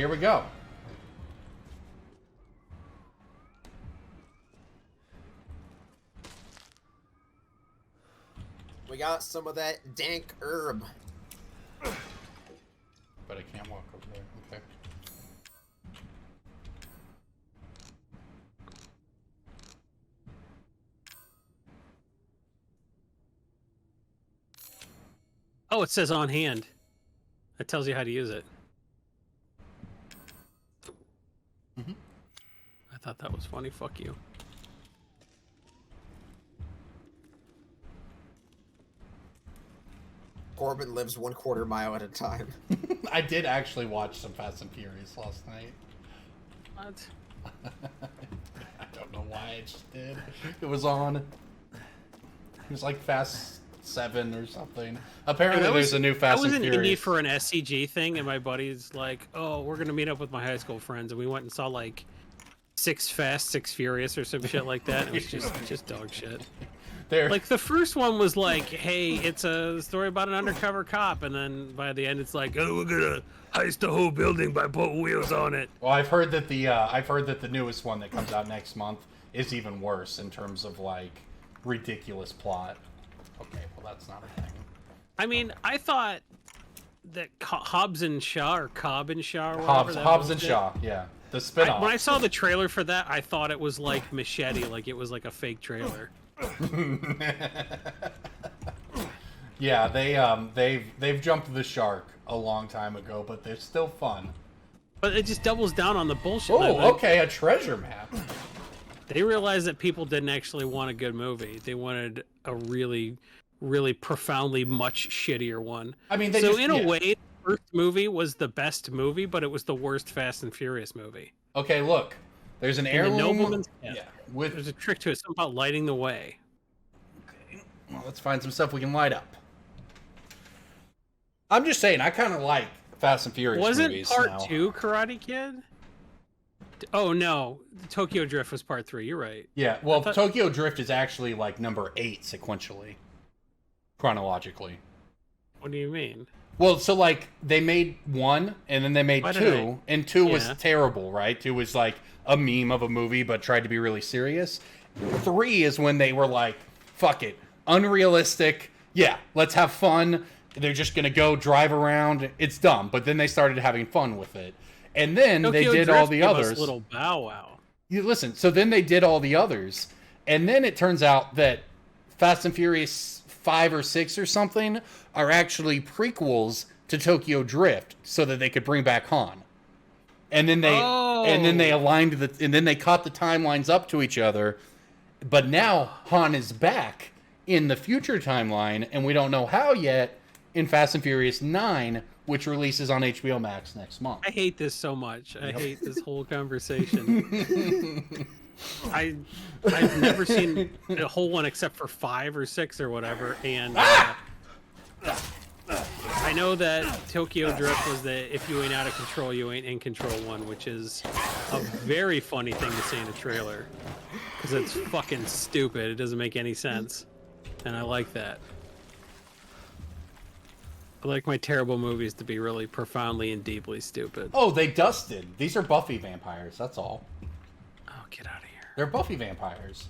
here we go. We got some of that dank herb. But I can't walk over there. Okay. Oh, it says on hand. It tells you how to use it. Mm-hmm. I thought that was funny. Fuck you. Corbin lives 1/4 mile at a time. I did actually watch some Fast and Furious last night. What? I don't know why I just did. It was on. It was like Fast 7 or something. Apparently there's a new Fast and Furious. I was in Indy for an SCG thing, and my buddy's like, oh, we're going to meet up with my high school friends. And we went and saw like 6 Fast, 6 Furious or some shit like that. It was just dog shit. Like the first one was like, hey, it's a story about an undercover cop, and then by the end it's like, oh, we're gonna heist the whole building by putting wheels on it. Well, I've heard that the newest one that comes out next month is even worse in terms of like ridiculous plot. Okay, well that's not a thing. I mean, I thought that Hobbs and Shaw or Cobb and Shaw. Or Hobbs and Shaw, yeah, the spin-off. When I saw the trailer for that, I thought it was like Machete, like it was like a fake trailer. Yeah, they've jumped the shark a long time ago, but they're still fun. But it just doubles down on the bullshit. Oh, okay, a treasure map. They realized that people didn't actually want a good movie. They wanted a really, really profoundly much shittier one. I mean, so in a way, the first movie was the best movie, but it was the worst Fast and Furious movie. Okay, look, there's an heirloom. Yeah. There's a trick to it. Something about lighting the way. Okay, well, let's find some stuff we can light up. I'm just saying, I kind of like Fast and Furious movies now. Wasn't Part 2 Karate Kid? Oh, no. Tokyo Drift was Part 3. You're right. Yeah, well, Tokyo Drift is actually like number 8 sequentially. Chronologically. What do you mean? Well, so like they made 1 and then they made 2, and 2 was terrible, right? 2 was like a meme of a movie but tried to be really serious. 3 is when they were like, fuck it, unrealistic. Yeah, let's have fun. They're just going to go drive around. It's dumb, but then they started having fun with it. And then Tokyo they did Drift all the others. Little Bow Wow. You listen, so then they did all the others. And then it turns out that Fast and Furious 5 or 6 or something are actually prequels to Tokyo Drift so that they could bring back Han. And then they aligned and then they caught the timelines up to each other. But now Han is back in the future timeline, and we don't know how yet, in Fast and Furious 9, which releases on HBO Max next month. I hate this so much. I hate this whole conversation. I've never seen the whole one except for 5 or 6 or whatever, and I know that Tokyo Drift was the if you ain't out of control, you ain't in control one, which is a very funny thing to say in a trailer because it's fucking stupid. It doesn't make any sense, and I like that. I like my terrible movies to be really profoundly and deeply stupid. Oh, they dusted. These are Buffy vampires, that's all. Oh, get out of here. They're Buffy vampires.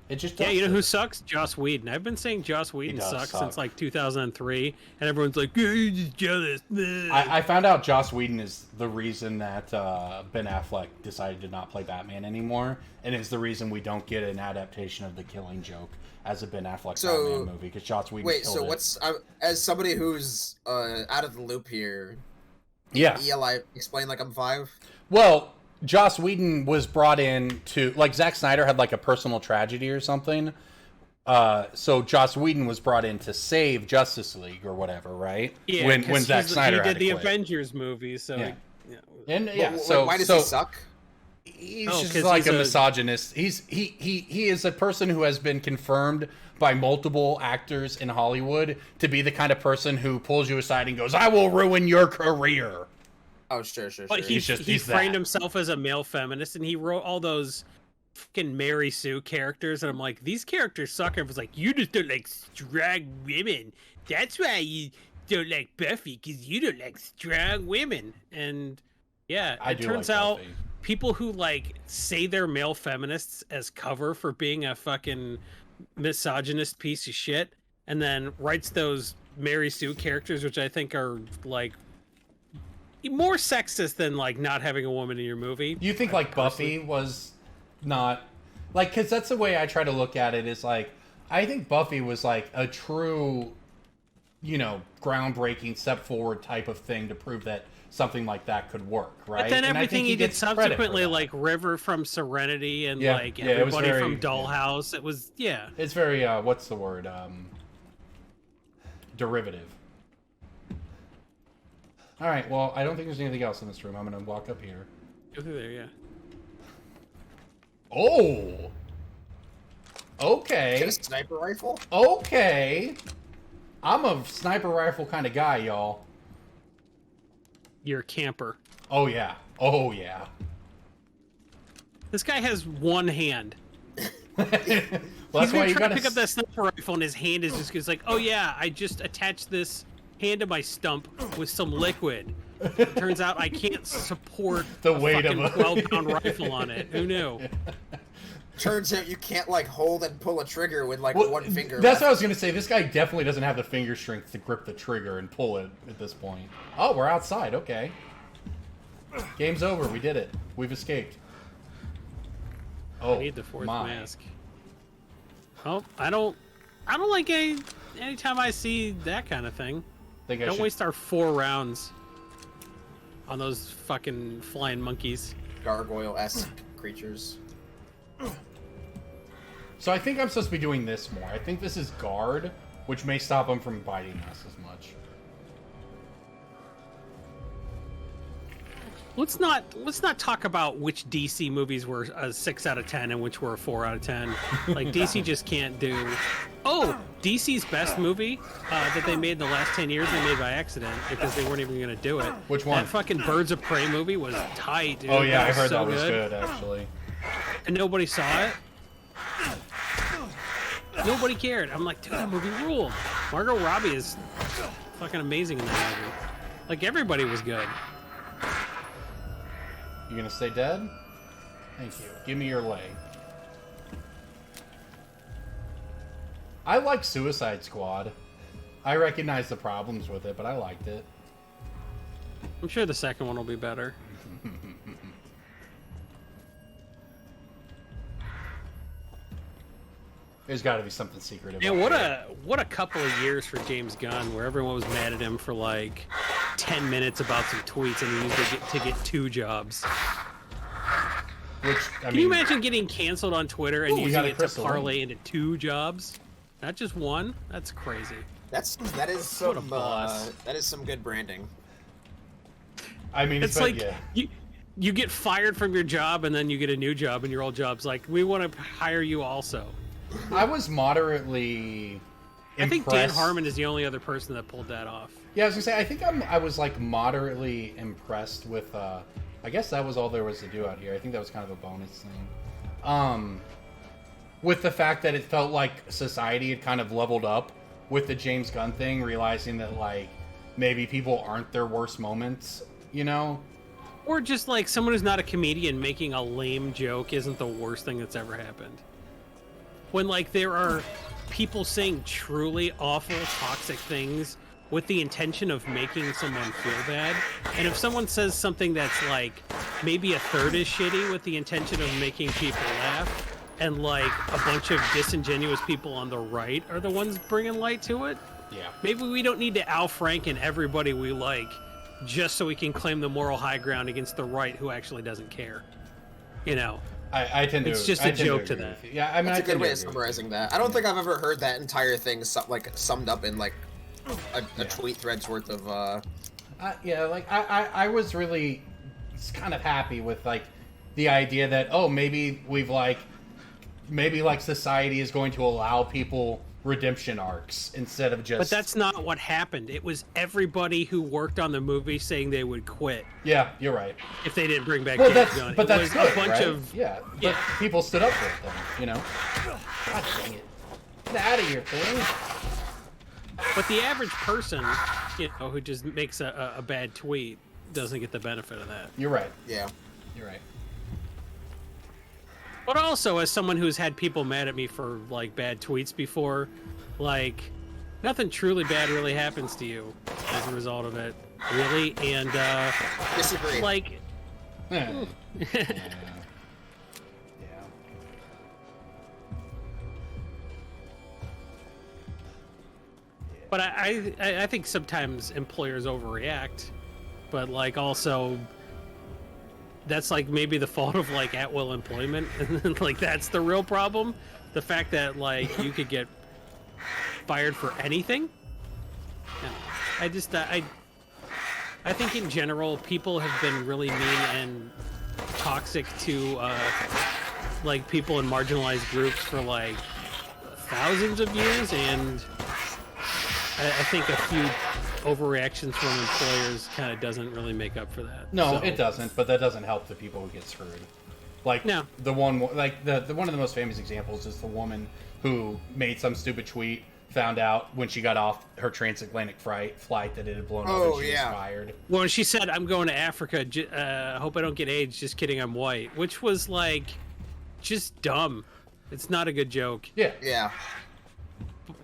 It just dusted. Yeah, you know who sucks? Joss Whedon. I've been saying Joss Whedon sucks since like 2003, and everyone's like, yeah, you're just jealous. I found out Joss Whedon is the reason that Ben Affleck decided to not play Batman anymore, and is the reason we don't get an adaptation of The Killing Joke as a Ben Affleck Batman movie, because Joss Whedon killed it. What's as somebody who's out of the loop here? Yeah. ELI explain like I'm 5. Well, Joss Whedon was brought in to, like, Zack Snyder had like a personal tragedy or something. So Joss Whedon was brought in to save Justice League or whatever, right? Yeah. When Zack Snyder he had did the quit. Avengers movie, so yeah. And so why does he suck? He's just like a misogynist. He is a person who has been confirmed by multiple actors in Hollywood to be the kind of person who pulls you aside and goes, "I will ruin your career." Oh, sure. But he framed himself as a male feminist, and he wrote all those fucking Mary Sue characters, and I'm like, these characters suck. And it was like, you just don't like strong women. That's why you don't like Buffy, because you don't like strong women. And Yeah, I it do turns like out Buffy. people who like say they're male feminists as cover for being a fucking misogynist piece of shit, and then writes those Mary Sue characters, which I think are like more sexist than like not having a woman in your movie. You think like Buffy was not like, because that's the way I try to look at it, is like, I think Buffy was like a true, groundbreaking step forward type of thing to prove that something like that could work, right? But then And I everything think he did gets credit for subsequently, that. like River from Serenity and Yeah, like yeah, it was everybody very- from Dollhouse, it was It's very what's the word, derivative. All right, well, I don't think there's anything else in this room. I'm gonna walk up here. Go through there, yeah. Oh, okay. Get a sniper rifle? Okay. I'm a sniper rifle kind of guy, y'all. You're a camper. Oh, yeah. Oh, yeah. This guy has one hand. Well, that's He's why gonna you try gotta... to pick up that sniper rifle, and his hand is just like, oh yeah, I just attached this hand to my stump with some liquid. Turns out I can't support The a weight fucking of a- 12-pound rifle on it. Who knew? Turns out you can't like hold and pull a trigger with like Well, one finger. that's left. what I was going to say. This guy definitely doesn't have the finger strength to grip the trigger and pull it at this point. Oh, we're outside. Okay. Game's over. We did it. We've escaped. Oh, I need the fourth my. mask. Oh, I don't like anytime I see that kind of thing. Think I Don't should... waste our 4 rounds on those fucking flying monkeys. Gargoyle-esque creatures. So I think I'm supposed to be doing this more. I think this is guard, which may stop him from biting us as much. Let's not talk about which DC movies were a 6 out of 10 and which were a 4 out of 10. Like DC just can't do. Oh, DC's best movie that they made in the last 10 years they made by accident because they weren't even gonna do it. Which one? That fucking Birds of Prey movie was tight, dude. Oh yeah, I heard so that was good actually. And nobody saw it. Nobody cared. I'm like, dude, that movie ruled. Margot Robbie is fucking amazing in that movie. Like everybody was good. You gonna stay dead? Thank you. Give me your leg. I like Suicide Squad. I recognize the problems with it, but I liked it. I'm sure the second one will be better. There's got to be something secretive. Man, up what a couple of years for James Gunn, where everyone was mad at him for like 10 minutes about some tweets, and he used to get 2 jobs. there. Which I Can mean, you imagine getting canceled on Twitter and Ooh, we using got a it to crystal parlay into 2 jobs, not just 1? That's crazy. That is What a some boss. that is some good branding. I mean, It's like yeah. you get fired from your job, and then you get a new job, and your old job's like, we want to hire you also. I was moderately impressed. I think Dan Harmon is the only other person that pulled that off. Yeah, I was gonna say. I think I was like moderately impressed with. I guess that was all there was to do out here. I think that was kind of a bonus thing. With the fact that it felt like society had kind of leveled up with the James Gunn thing, realizing that like maybe people aren't their worst moments, you know? Or just like someone who's not a comedian making a lame joke isn't the worst thing that's ever happened. When like there are people saying truly awful, toxic things with the intention of making someone feel bad, and if someone says something that's like maybe a third as shitty with the intention of making people laugh, and like a bunch of disingenuous people on the right are the ones bringing light to it, Yeah. maybe we don't need to Al Franken everybody we like just so we can claim the moral high ground against the right who actually doesn't care. You know? I tend to. It's just I a tend joke to agree that. with you. Yeah, I mean, That's I a good tend way to of agree. summarizing that. I don't think I've ever heard that entire thing summed up in like a Yeah. tweet thread's worth of. Yeah, like I was really kind of happy with like the idea that maybe society is going to allow people redemption arcs instead of just. But that's not what happened. It was everybody who worked on the movie saying they would quit Yeah, you're right. if they didn't bring back Well, James that's Gunn. but It that's was good, a bunch right? of Yeah, but Yeah. people stood up for it then, you know. God dang it! Get out of here, thing. But the average person, you know, who just makes a bad tweet, doesn't get the benefit of that. You're right. Yeah. You're right. But also, as someone who's had people mad at me for like bad tweets before, like nothing truly bad really happens to you as a result of it, really. And Disagree. like, Yeah. Yeah. but I think sometimes employers overreact, but like also. That's like maybe the fault of like at-will employment, and like that's the real problem. The fact that like you could get fired for anything. I just I think in general people have been really mean and toxic to like people in marginalized groups for like thousands of years, and I think a few overreactions from employers kind of doesn't really make up for that. No, So- it doesn't. But that doesn't help the people who get screwed. Like No. the one, like the one of the most famous examples is the woman who made some stupid tweet, found out when she got off her transatlantic flight that it had blown up and she was fired. Well, she said, "I'm going to Africa. Hope I don't get AIDS. Just kidding. I'm white," which was like just dumb. It's not a good joke. Yeah. Yeah.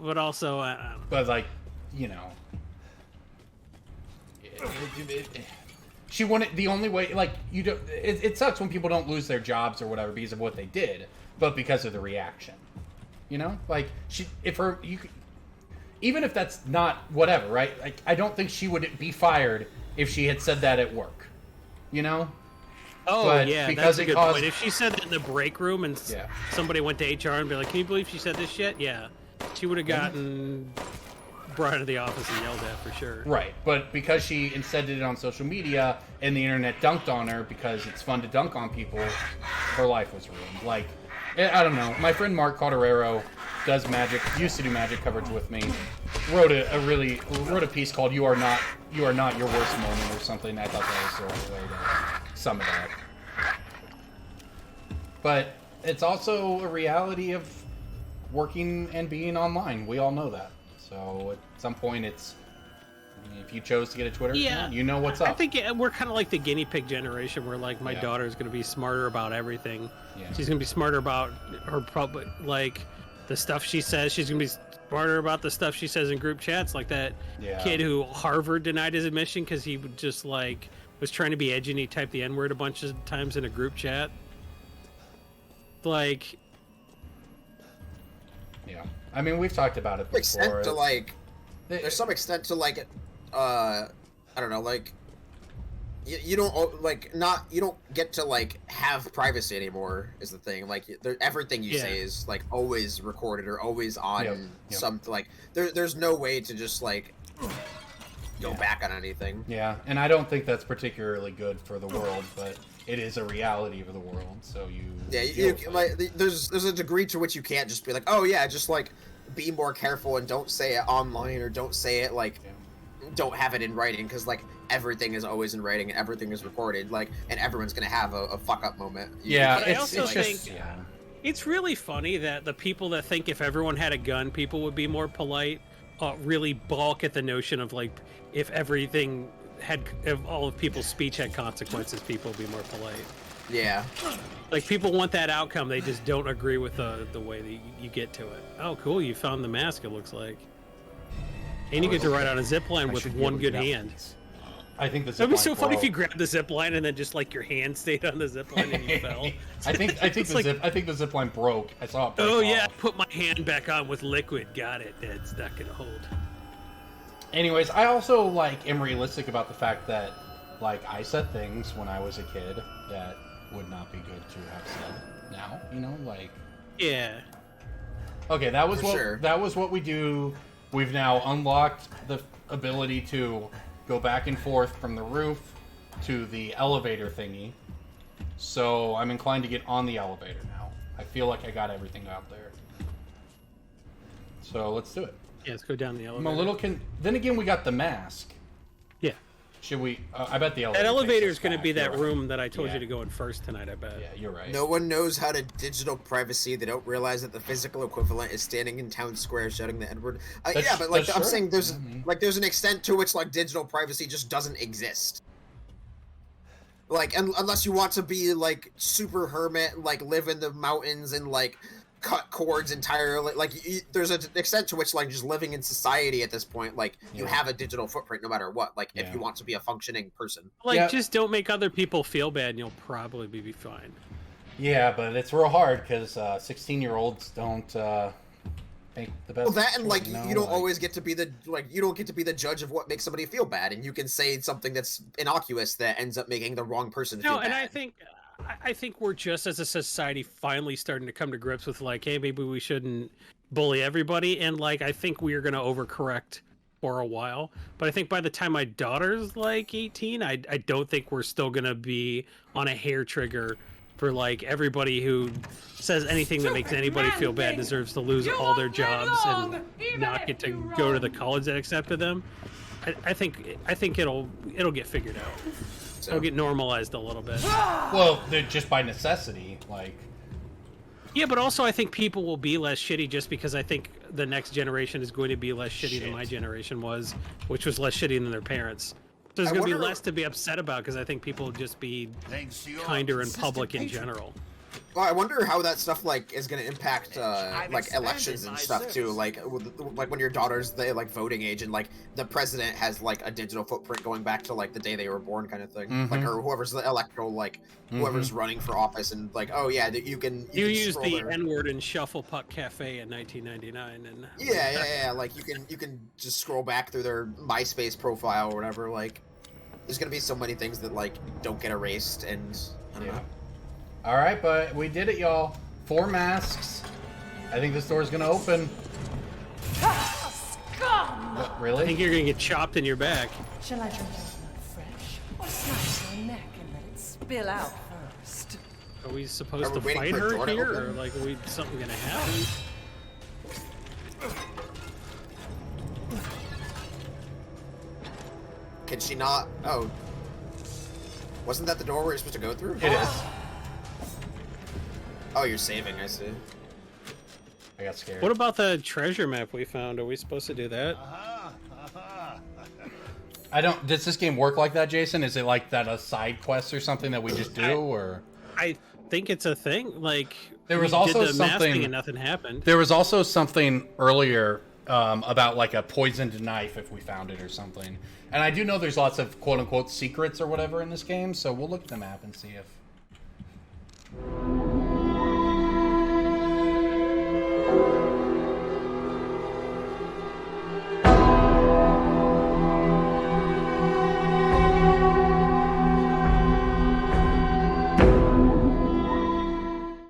But also, I don't know. But like, you know. She wanted the only way, like, you don't. It sucks when people don't lose their jobs or whatever because of what they did, but because of the reaction. You know, like even if that's not whatever, right? Like, I don't think she would be fired if she had said that at work. You know. Oh But yeah, because that's a it good caused- point. If she said that in the break room and Yeah. somebody went to HR and be like, "Can you believe she said this shit?" Yeah, she would have gotten brought into the office and yelled at for sure. Right, but because she instead did it on social media and the internet dunked on her because it's fun to dunk on people, her life was ruined. Like, I don't know. My friend Mark Cauterero does magic, used to do magic coverage with me. Wrote a piece called "You Are Not Your Worst Moment" or something. I thought that was sort of a way to sum it up. But it's also a reality of working and being online. We all know that. So at some point, if you chose to get a Twitter account, you know what's up. I think we're kind of like the guinea pig generation, where like my daughter's going to be smarter about everything. Yeah. She's going to be smarter about her public, like the stuff she says. She's going to be smarter about the stuff she says in group chats, like that kid who Harvard denied his admission because he would just like was trying to be edgy and he typed the N-word a bunch of times in a group chat. Like, yeah. I mean, we've talked about it before. There's some extent to like, I don't know, like, you don't you don't get to like have privacy anymore is the thing. Like, everything you say is like always recorded or always on some like. There's no way to just like go back on anything. Yeah, and I don't think that's particularly good for the world, but it is a reality of the world. So there's a degree to which you can't just be like, oh yeah, just like be more careful and don't say it online or don't say it like don't have it in writing because like everything is always in writing and everything is recorded, like, and everyone's gonna have a fuck up moment. But I also think it's really funny that the people that think if everyone had a gun, people would be more polite, really balk at the notion of like if all of people's speech had consequences, people would be more polite. Yeah. Like, people want that outcome. They just don't agree with the way that you get to it. Oh, cool. You found the mask, it looks like. And you get to ride on a zip line with one good hand. I think the zip That'd be line so funny if broke. you grabbed the zip line and then just like your hand stayed on the zip line and you fell. I think the zip line broke. I saw it break Oh yeah, off. put my hand back on with liquid. Got it. It's not gonna hold. Anyways, I also like am realistic about the fact that like I said things when I was a kid that would not be good to have said now. You know, like Yeah. Okay, that was For that was what we do. We've now unlocked the ability to go back and forth from the roof to the elevator thingy. So I'm inclined to get on the elevator now. I feel like I got everything out there. So let's do it. Yeah, let's go down the I'm elevator. a little then again, we got the mask. Yeah. Should we? I bet the elevator. That elevator takes is us going to back. be that You're right. room that I told Yeah. you to go in first tonight, I bet. Yeah, you're right. No one knows how to digital privacy. They don't realize that the physical equivalent is standing in town square shouting the N-word. Yeah, but like that's I'm true. saying, there's Mhm. like there's an extent to which like digital privacy just doesn't exist. Like, unless you want to be like super hermit, like live in the mountains and like cut cords entirely. Like, there's an extent to which like just living in society at this point, like you have a digital footprint no matter what. Like, if you want to be a functioning person, like just don't make other people feel bad, and you'll probably be fine. Yeah, but it's real hard because 16-year-olds don't make the best. Well, that and like you don't like... always get to be the you don't get to be the judge of what makes somebody feel bad, and you can say something that's innocuous that ends up making the wrong person feel bad. And I think we're just as a society finally starting to come to grips with like, hey, maybe we shouldn't bully everybody, and like I think we are going to overcorrect for a while. But I think by the time my daughter's like 18, I don't think we're still going to be on a hair trigger for like everybody who says anything that makes anybody feel bad deserves to lose all their jobs and not get to go to the college that accepted them. I think it'll get figured out. It'll get normalized a little bit. Well, just by necessity, like. Yeah, but also I think people will be less shitty just because I think the next generation is going to be less shitty than my generation was, which was less shitty than their parents. So there's going to be less to be upset about because I think people will just be kinder in public in general. Well, I wonder how that stuff like is going to impact like elections and stuff too. Like when your daughter's the like voting age and like the president has like a digital footprint going back to like the day they were born, kind of thing. Like, or whoever's the electoral like whoever's running for office and like, oh yeah, you can use the N-word in Shuffle Puck Cafe in 1999 and yeah. Like you can just scroll back through their MySpace profile or whatever. Like, there's gonna be so many things that like don't get erased, and I don't know. All right, but we did it, y'all. 4 masks. I think this door's gonna open. Scum! What, really? I think you're gonna get chopped in your back. Shall I drink your blood fresh, or slice your neck and let it spill out first? Are we supposed to fight her here, or like are we something gonna happen? Can she not? Oh, wasn't that the door we're supposed to go through? It is. Oh, you're saving, I see. I got scared. What about the treasure map we found? Are we supposed to do that? I don't. Does this game work like that, Jason? Is it like that a side quest or something that we just do, or? I think it's a thing. Like there was also did the something, and nothing happened. There was also something earlier about like a poisoned knife if we found it or something. And I do know there's lots of quote unquote secrets or whatever in this game, so we'll look at the map and see if.